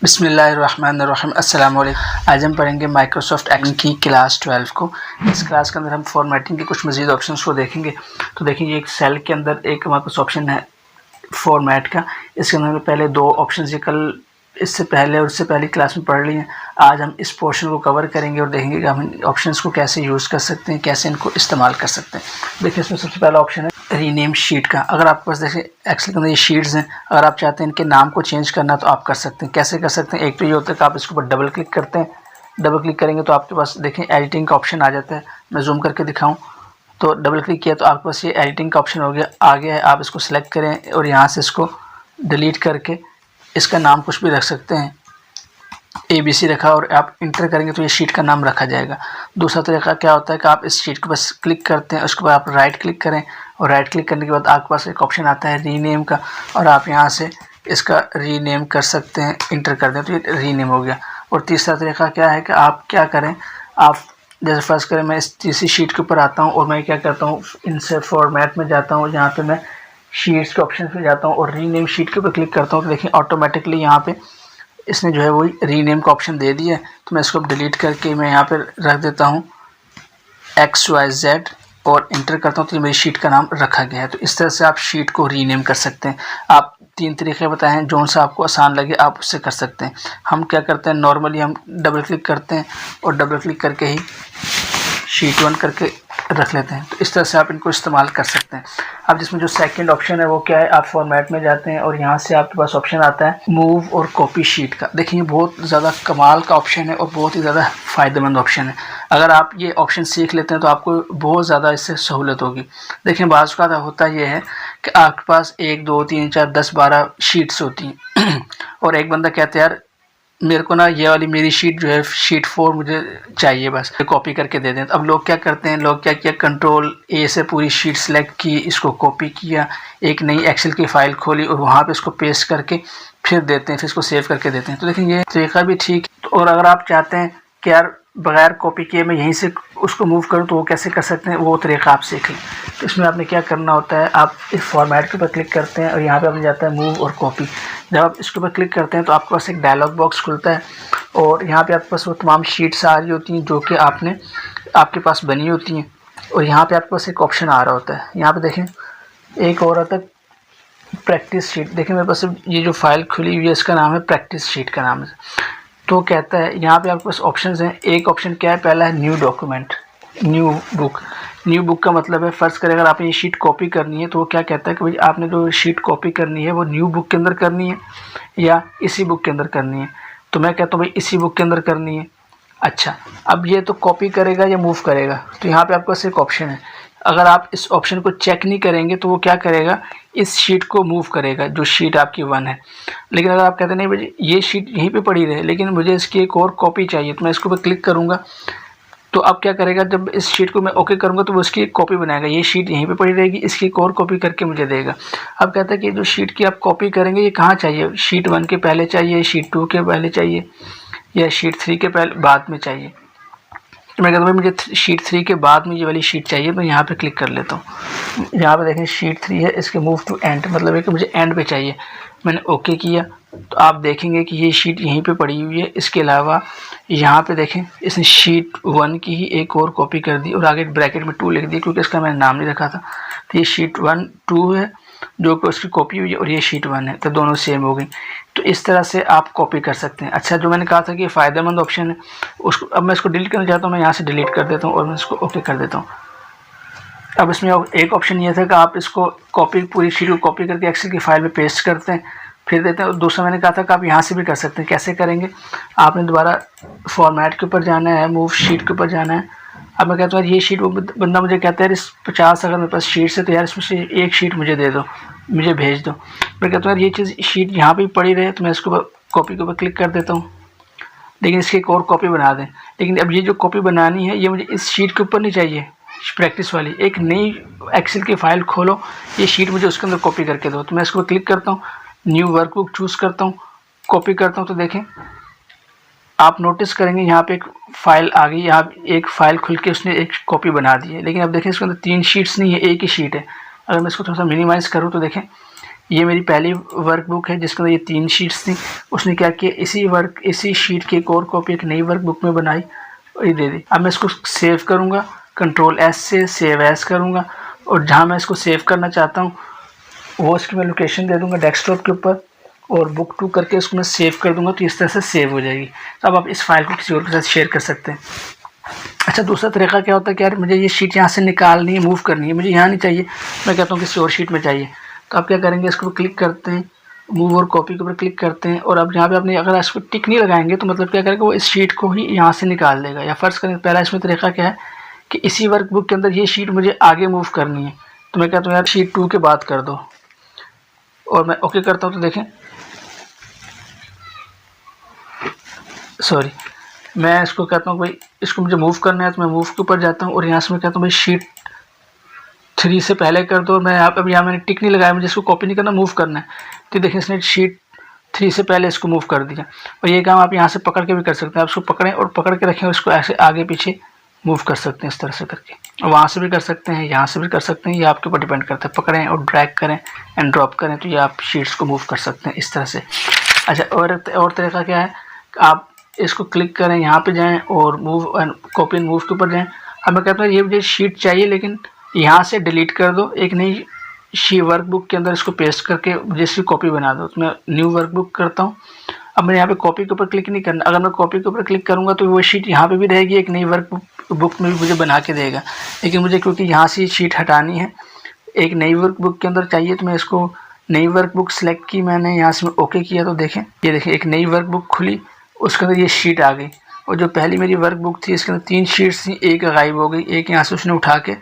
बिस्मिल्लाहिर्रहमानिर्रहीम अस्सलाम वालेकुम। आज हम पढ़ेंगे माइक्रोसॉफ्ट एक्सेल की क्लास 12 को। इस क्लास के अंदर हम फॉर्मेटिंग के कुछ मज़ीद ऑप्शंस को देखेंगे। तो देखिए एक सेल के अंदर एक हमारे पास ऑप्शन है फॉर्मेट का। इसके अंदर हमें पहले दो ऑप्शन ये कल इससे पहले और इससे पहली क्लास में पढ़ ली हैं। आज हम इस पोर्शन को कवर करेंगे और देखेंगे कि हम इन ऑप्शंस को कैसे यूज़ कर सकते हैं, कैसे इनको इस्तेमाल कर सकते हैं। देखिए इसमें सबसे पहला ऑप्शन है रीनेम शीट का। अगर आपके पास देखिए एक्सेल के अंदर ये शीट्स हैं, अगर आप चाहते हैं इनके नाम को चेंज करना तो आप कर सकते हैं। कैसे कर सकते हैं? एक तो ये होता है कि आप इसके ऊपर डबल क्लिक करते हैं। डबल क्लिक करेंगे तो आपके पास देखें एडिटिंग का ऑप्शन आ जाता है। मैं जूम करके दिखाऊं तो डबल क्लिक किया तो आपके पास ये एडिटिंग का ऑप्शन हो गया, आ गया है। आप इसको सिलेक्ट करें और यहाँ से इसको डिलीट करके इसका नाम कुछ भी रख सकते हैं। ABC रखा और आप इंटर करेंगे तो ये शीट का नाम रखा जाएगा। दूसरा तरीका क्या होता है कि आप इस शीट को बस क्लिक करते हैं, उसके बाद आप राइट क्लिक करें और राइट क्लिक करने के बाद आपके पास एक ऑप्शन आता है रीनेम का, और आप यहाँ से इसका रीनेम कर सकते हैं। इंटर कर दें तो ये रीनेम हो गया। और तीसरा तरीका क्या है कि आप क्या करें, आप जैसे फर्स्ट करें मैं इस तीसरी शीट के ऊपर आता हूँ और मैं क्या करता हूँ, इनसे फॉर्मेट में जाता हूँ, जहाँ पे मैं शीट्स के ऑप्शन पे जाता हूँ और रीनेम शीट के ऊपर क्लिक करता हूँ। तो देखिए ऑटोमेटिकली यहाँ पे इसने जो है वो रीनेम का ऑप्शन दे दिया है। तो मैं इसको डिलीट करके मैं यहाँ पर रख देता हूँ XYZ और इंटर करता हूँ तो मेरी शीट का नाम रखा गया है। तो इस तरह से आप शीट को रीनेम कर सकते हैं। आप 3 तरीके बताए हैं, जो सा आपको आसान लगे आप उससे कर सकते हैं। हम क्या करते हैं, नॉर्मली हम डबल क्लिक करते हैं और डबल क्लिक करके ही शीट 1 करके रख लेते हैं। तो इस तरह से आप इनको इस्तेमाल कर सकते हैं। अब जिसमें जो सेकंड ऑप्शन है वो क्या है, आप फॉर्मेट में जाते हैं और यहाँ से आपके पास ऑप्शन आता है मूव और कॉपी शीट का। देखिए ये बहुत ज़्यादा कमाल का ऑप्शन है और बहुत ही ज़्यादा फ़ायदेमंद ऑप्शन है। अगर आप ये ऑप्शन सीख लेते हैं तो आपको बहुत ज़्यादा इससे सहूलत होगी। देखिए बाज़ का होता ये है कि आपके पास 1 2 3 4 10 12 शीट्स होती हैं और एक बंदा कहता है यार मेरे को ना ये वाली मेरी शीट जो है शीट 4 मुझे चाहिए, बस कॉपी करके दे दें। तो अब लोग क्या करते हैं, लोग क्या किया, Ctrl+A से पूरी शीट सेलेक्ट की, इसको कॉपी किया, एक नई एक्सेल की फ़ाइल खोली और वहाँ पे इसको पेस्ट करके फिर देते हैं, फिर इसको सेव करके देते हैं। तो देखिए ये तरीका भी ठीक। और अगर आप चाहते हैं कि यार बगैर कॉपी किए मैं यहीं से उसको मूव करूं तो वो कैसे कर सकते हैं, वो तरीका आप सीख लें। तो इसमें आपने क्या करना होता है, आप इस फॉर्मेट के ऊपर क्लिक करते हैं और यहाँ पे आपने जाता है मूव और कॉपी। जब आप इसके ऊपर क्लिक करते हैं तो आपके पास एक डायलॉग बॉक्स खुलता है और यहाँ पे आपके पास वो तमाम शीट्स आ रही होती हैं जो कि आपके पास बनी होती हैं। और यहाँ पे आपके पास एक ऑप्शन आ रहा होता है, यहाँ पे देखें एक और आता है प्रैक्टिस शीट। देखिए मेरे पास ये जो फाइल खुली हुई है इसका नाम है प्रैक्टिस शीट का नाम है। तो कहता है यहाँ पे आपके पास ऑप्शंस हैं। एक ऑप्शन क्या है, पहला है new document, new book. New book का मतलब है फ़र्ज़ करें अगर आपने ये शीट कॉपी करनी है तो वो क्या कहता है कि भाई आपने जो शीट कॉपी करनी है वो न्यू बुक के अंदर करनी है या इसी बुक के अंदर करनी है। तो मैं कहता हूँ भाई इसी बुक के अंदर करनी है। अच्छा, अब ये तो कॉपी करेगा या मूव करेगा, तो यहाँ पे आपके पास एक ऑप्शन है। अगर आप इस ऑप्शन को चेक नहीं करेंगे तो वो क्या करेगा, इस शीट को मूव करेगा जो शीट आपकी 1 है। लेकिन अगर आप कहते हैं नहीं भाई ये शीट यहीं पे पड़ी रहे लेकिन मुझे इसकी एक और कॉपी चाहिए, तो मैं इसको पर क्लिक करूँगा तो अब क्या करेगा, जब इस शीट को मैं ओके करूँगा तो वो उसकी एक कॉपी बनाएगा। ये शीट यहीं पे पड़ी रहेगी, इसकी एक और कॉपी करके मुझे देगा। अब कहता है कि जो शीट की आप कॉपी करेंगे ये कहाँ चाहिए, शीट 1 के पहले चाहिए, शीट 2 के पहले चाहिए या शीट 3 के पहले बाद में चाहिए। तो मैं कहता हूँ मुझे शीट 3 के बाद में ये वाली शीट चाहिए। मैं यहाँ पे क्लिक कर लेता हूँ। यहाँ पे देखें शीट 3 है, इसके मूव टू एंड मतलब है कि मुझे एंड पे चाहिए। मैंने ओके किया तो आप देखेंगे कि ये शीट यहीं पे पड़ी हुई है। इसके अलावा यहाँ पे देखें इसने शीट 1 की ही एक और कॉपी कर दी और आगे ब्रैकेट में 2 लिख दी क्योंकि इसका मैंने नाम नहीं रखा था। तो ये शीट 1 2 है जो कि उसकी कॉपी हुई है और ये शीट 1 है, तो दोनों सेम हो गई। तो इस तरह से आप कॉपी कर सकते हैं। अच्छा, जो मैंने कहा था कि ये फ़ायदेमंद ऑप्शन है उसको अब मैं इसको डिलीट करना चाहता हूँ, मैं यहाँ से डिलीट कर देता हूँ और मैं इसको ओके कर देता हूँ। अब इसमें एक ऑप्शन ये था कि आप इसको कॉपी पूरी शीट को कॉपी करके एक्सेल की फाइल में पेस्ट करते हैं फिर देते हैं। और दूसरा मैंने कहा था कि आप यहाँ से भी कर सकते हैं। कैसे करेंगे, आपने दोबारा फॉर्मेट के ऊपर जाना है, मूव शीट के ऊपर जाना है। अब मैं कहता हूँ ये शीट, वो बंदा मुझे कहता है इस 50 अगर मेरे पास शीट्स है तो यार इसमें से एक शीट मुझे दे दो, मुझे भेज दो। मैं कहता हूँ यार ये चीज़ शीट यहाँ पे पड़ी रहे, तो मैं इसको कॉपी के ऊपर क्लिक कर देता हूँ, लेकिन इसकी एक और कॉपी बना दें। लेकिन अब ये जो कॉपी बनानी है ये मुझे इस शीट के ऊपर नहीं चाहिए, प्रैक्टिस वाली एक नई एक्सेल की फ़ाइल खोलो, ये शीट मुझे उसके अंदर कॉपी करके दो। तो मैं इसको क्लिक करता हूँ, न्यू वर्कबुक चूज़ करता हूँ, कॉपी करता हूँ। तो देखें आप नोटिस करेंगे यहाँ पे एक फ़ाइल आ गई, यहाँ एक फ़ाइल खुल के उसने एक कॉपी बना दी है। लेकिन अब देखें इसके अंदर 3 शीट्स नहीं है, एक ही शीट है। अगर मैं इसको थोड़ा सा मिनिमाइज़ करूँ तो देखें ये मेरी पहली वर्कबुक है जिसके अंदर ये 3 शीट्स थी। उसने क्या किया, इसी शीट की एक और कॉपी एक नई वर्कबुक में बनाई और ये दे दी। अब मैं इसको सेव करूँगा, कंट्रोल एस से सेव एस करूँगा और जहाँ मैं इसको सेव करना चाहता हूँ वो इसकी मैं लोकेशन दे दूँगा डेस्कटॉप के ऊपर और बुक 2 करके इसको मैं सेव कर दूँगा, तो इस तरह से सेव हो जाएगी। तो अब आप इस फाइल को किसी और के साथ शेयर कर सकते हैं। अच्छा, दूसरा तरीका क्या होता है कि यार मुझे ये शीट यहाँ से निकालनी है, मूव करनी है, मुझे यहाँ नहीं चाहिए, मैं कहता हूँ किसी और शीट में चाहिए। तो आप क्या करेंगे, इसको क्लिक करते हैं, मूव और कॉपी के ऊपर क्लिक करते हैं और अब यहाँ पे अपने अगर इसको टिक नहीं लगाएंगे तो मतलब क्या करेगा, वो इस शीट को ही यहाँ से निकाल देगा। या फ़र्ज़ करें पहला इसमें तरीका क्या है कि इसी वर्कबुक के अंदर ये शीट मुझे आगे मूव करनी है, तो मैं कहता हूँ यार शीट 2 के बाद कर दो और मैं ओके करता हूँ। तो देखें, सॉरी, मैं इसको कहता हूँ भाई इसको मुझे मूव करना है, तो मैं मूव के ऊपर जाता हूँ और यहाँ से मैं कहता हूँ भाई शीट 3 से पहले कर दो। मैं अब यहाँ मैंने टिक नहीं लगाया, मुझे इसको कॉपी नहीं करना, मूव करना है। तो देखिए इसने शीट 3 से पहले इसको मूव कर दिया। और ये काम आप यहाँ से पकड़ के भी कर सकते हैं, आप इसको पकड़ें और पकड़ के रखें और इसको ऐसे आगे पीछे मूव कर सकते हैं इस तरह से करके। और वहाँ से भी कर सकते हैं, यहाँ से भी कर सकते हैं, ये आपके ऊपर डिपेंड करता है। पकड़ें और ड्रैग करें एंड ड्रॉप करें तो ये आप शीट्स को मूव कर सकते हैं इस तरह से। अच्छा, और तरीका क्या है, आप इसको क्लिक करें, यहाँ पे जाएं और move and copy and move के ऊपर जाएं। अब मैं कहता हूँ ये मुझे शीट चाहिए लेकिन यहाँ से डिलीट कर दो, एक नई वर्कबुक के अंदर इसको पेस्ट करके जैसी कॉपी बना दो। तो मैं न्यू वर्कबुक करता हूँ। अब मैं यहाँ पे कॉपी के ऊपर क्लिक नहीं करना, अगर मैं कॉपी के ऊपर क्लिक करूँगा तो वो शीट यहाँ पे भी रहेगी, एक नई वर्कबुक में भी मुझे बना के देगा। लेकिन मुझे क्योंकि यहाँ से शीट हटानी है, एक नई वर्कबुक के अंदर चाहिए, तो मैं इसको नई वर्कबुक सेलेक्ट की मैंने, यहाँ से मैं ओके किया तो देखें ये देखें एक नई वर्कबुक खुली, उसके अंदर ये शीट आ गई। और जो पहली मेरी वर्कबुक थी इसके अंदर 3 शीट्स थी, एक गायब हो गई, एक यहाँ से उसने उठा के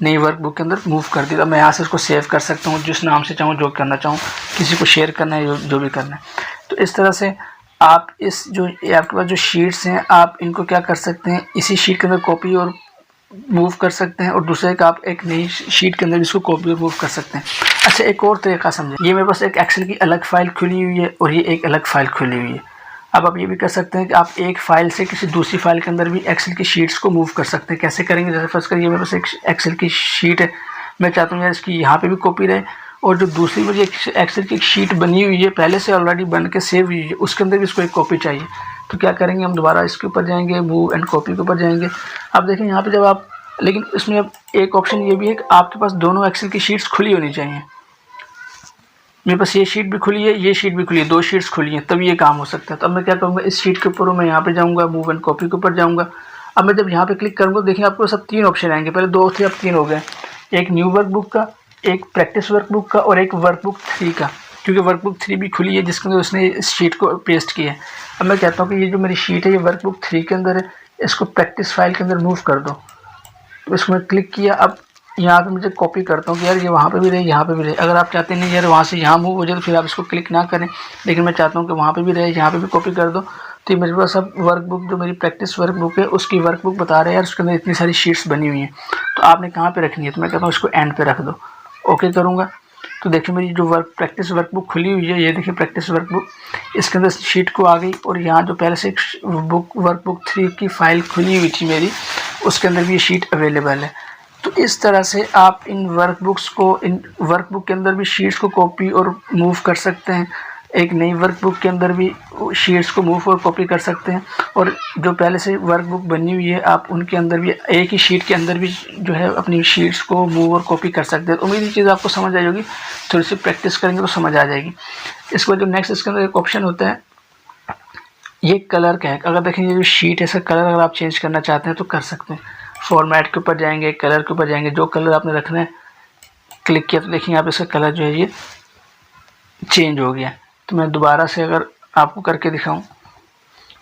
नई वर्कबुक के अंदर मूव कर दिया। मैं यहाँ से इसको सेव कर सकता हूँ जिस नाम से चाहूँ, जो करना चाहूँ, किसी को शेयर करना है, जो भी करना है। तो इस तरह से आप इस जो आपके पास जो शीट्स हैं आप इनको क्या कर सकते हैं, इसी शीट के अंदर कॉपी और मूव कर सकते हैं और दूसरे का आप एक नई शीट के अंदर इसको कॉपी और मूव कर सकते हैं। अच्छा, एक और तरीका समझें, ये मेरे पास एक एक्सेल की अलग फाइल खुली हुई है और ये एक अलग फाइल खुली हुई है। अब आप ये भी कर सकते हैं कि आप एक फाइल से किसी दूसरी फाइल के अंदर भी एक्सेल की शीट्स को मूव कर सकते हैं। कैसे करेंगे, जैसे फर्स्ट करिए मेरे पास एक एक्सेल की शीट है, मैं चाहता हूँ यार इसकी यहाँ पे भी कॉपी रहे और जो दूसरी मुझे एक्सेल की एक शीट बनी हुई है पहले से ऑलरेडी बन के सेव हुई है उसके अंदर भी इसको एक कॉपी चाहिए। तो क्या करेंगे, हम दोबारा इसके ऊपर जाएंगे, मूव एंड कॉपी के ऊपर जाएंगे। अब देखें यहाँ पर जब आप, लेकिन इसमें अब एक ऑप्शन ये भी है कि आपके पास दोनों एक्सेल की शीट्स खुली होनी चाहिए। मेरे पास ये शीट भी खुली है, ये शीट भी खुली है, 2 शीट्स खुली हैं, तब ये काम हो सकता है। तो अब मैं क्या करूँगा, इस शीट के ऊपर मैं यहाँ पे जाऊँगा, मूव एंड कॉपी के ऊपर जाऊँगा। अब मैं जब यहाँ पे क्लिक करूँगा देखिए आपको सब 3 ऑप्शन आएंगे, पहले 2 थे अब 3 हो गए, एक न्यू वर्कबुक का, एक प्रैक्टिस वर्कबुक का और एक वर्कबुक 3 का, क्योंकि वर्कबुक 3 भी खुली है जिसके अंदर उसने इस शीट को पेस्ट किया है। अब मैं कहता हूँ कि ये जो मेरी शीट है ये वर्कबुक 3 के अंदर है, इसको प्रैक्टिस फाइल के अंदर मूव कर दो। तो इसको मैं क्लिक किया, अब यहाँ पे मुझे कॉपी करता हूँ कि यार ये वहाँ पे भी रहे, यहाँ पे भी रहे। अगर आप चाहते नहीं यार वहाँ से यहाँ मूव हो जाए तो फिर आप इसको क्लिक ना करें, लेकिन मैं चाहता हूँ कि वहाँ पे भी रहे, यहाँ पे भी कॉपी कर दो। तो ये मेरे पास अब वर्कबुक जो मेरी प्रैक्टिस वर्कबुक है उसकी वर्कबुक बता रहे हैं यार उसके अंदर इतनी सारी शीट्स बनी हुई हैं, तो आपने कहाँ पर रखनी है। तो मैं कहता हूँ इसको एंड पर रख दो, ओके करूँगा। तो देखिए मेरी जो प्रैक्टिस वर्कबुक खुली हुई है, ये देखिए प्रैक्टिस वर्कबुक, इसके अंदर शीट को आ गई और यहाँ जो पहले से वर्कबुक 3 की फ़ाइल खुली हुई थी मेरी, उसके अंदर भी ये शीट अवेलेबल है। तो इस तरह से आप इन वर्कबुक के अंदर भी शीट्स को कॉपी और मूव कर सकते हैं, एक नई वर्कबुक के अंदर भी शीट्स को मूव और कॉपी कर सकते हैं, और जो पहले से वर्कबुक बनी हुई है आप उनके अंदर भी एक ही शीट के अंदर भी जो है अपनी शीट्स को मूव और कॉपी कर सकते हैं। उम्मीद ये चीज़ आपको समझ आ जाएगी, थोड़ी सी प्रैक्टिस करेंगे तो समझ आ जाएगी। इसके बाद जो नेक्स्ट इसके अंदर एक ऑप्शन होता है ये कलर का है। अगर देखें ये जो शीट है इसका कलर अगर आप चेंज करना चाहते हैं तो कर सकते हैं। फॉर्मेट के ऊपर जाएंगे, कलर के ऊपर जाएंगे, जो कलर आपने रखना है क्लिक किया तो देखिए यहाँ पे इसका कलर जो है ये चेंज हो गया। तो मैं दोबारा से अगर आपको करके दिखाऊं,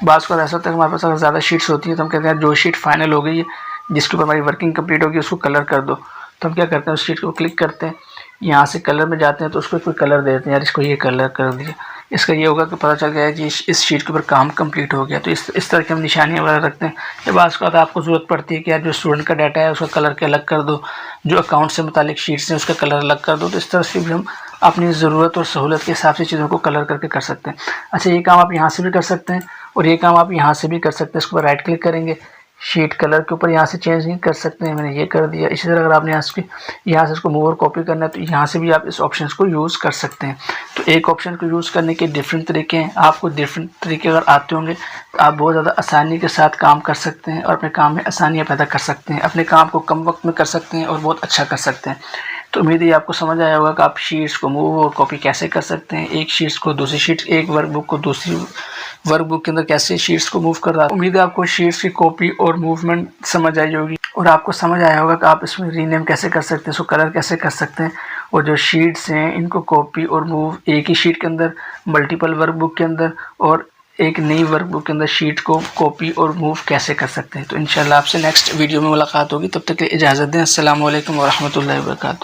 बाज़ का ऐसा होता है हमारे पास अगर ज़्यादा शीट्स होती हैं तो हम कहते हैं जो शीट फाइनल हो गई है जिसके ऊपर हमारी वर्किंग कंप्लीट होगी उसको कलर कर दो। तो हम क्या करते हैं उस शीट को क्लिक करते हैं, यहाँ से कलर में जाते हैं तो उसको कोई कलर देते हैं, यार इसको ये कलर कर दिया। इसका ये होगा कि पता चल गया है कि इस शीट के ऊपर काम कंप्लीट हो गया। तो इस तरह की हम निशानियाँ वगैरह रखते हैं। ये बात का आपको ज़रूरत पड़ती है कि यार जो स्टूडेंट का डाटा है उसका कलर के अलग कर दो, जो अकाउंट से मुतालिक शीट्स हैं उसका कलर अलग कर दो। तो इस तरह से भी हम अपनी ज़रूरत और सहूलत के हिसाब से चीज़ों को कलर करके कर सकते हैं। अच्छा, ये काम आप यहाँ से भी कर सकते हैं और ये काम आप यहाँ से भी कर सकते हैं। इसके ऊपर राइट क्लिक करेंगे, शीट कलर के ऊपर यहाँ से चेंज नहीं कर सकते हैं, मैंने ये कर दिया। इसी तरह अगर आपने यहाँ से इसको मूव और कॉपी करना है तो यहाँ से भी आप इस ऑप्शन को यूज़ कर सकते हैं। तो एक ऑप्शन को यूज़ करने के डिफरेंट तरीके हैं। आपको डिफरेंट तरीके अगर आते होंगे तो आप बहुत ज़्यादा आसानी के साथ काम कर सकते हैं और अपने काम में आसानियाँ पैदा कर सकते हैं, अपने काम को कम वक्त में कर सकते हैं और बहुत अच्छा कर सकते हैं। तो उम्मीद है आपको समझ आया होगा कि आप शीट्स को मूव और कॉपी कैसे कर सकते हैं, एक शीट्स को दूसरी शीट, एक वर्कबुक को दूसरी वर्कबुक के अंदर कैसे शीट्स को मूव कर रहा है। उम्मीद है आपको शीट्स की कॉपी और मूवमेंट समझ आई होगी और आपको समझ आया होगा कि आप इसमें रीनेम कैसे कर सकते हैं, इसको कलर कैसे कर सकते हैं और जो शीट्स हैं इनको कॉपी और मूव एक ही शीट के अंदर, मल्टीपल वर्कबुक के अंदर और एक नई वर्कबुक के अंदर शीट को कॉपी और मूव कैसे कर सकते हैं। तो इंशाल्लाह आपसे नेक्स्ट वीडियो में मुलाकात होगी, तब तक के लिए इजाज़त दें। अस्सलाम वालेकुम व रहमतुल्लाहि व बरकातुहू।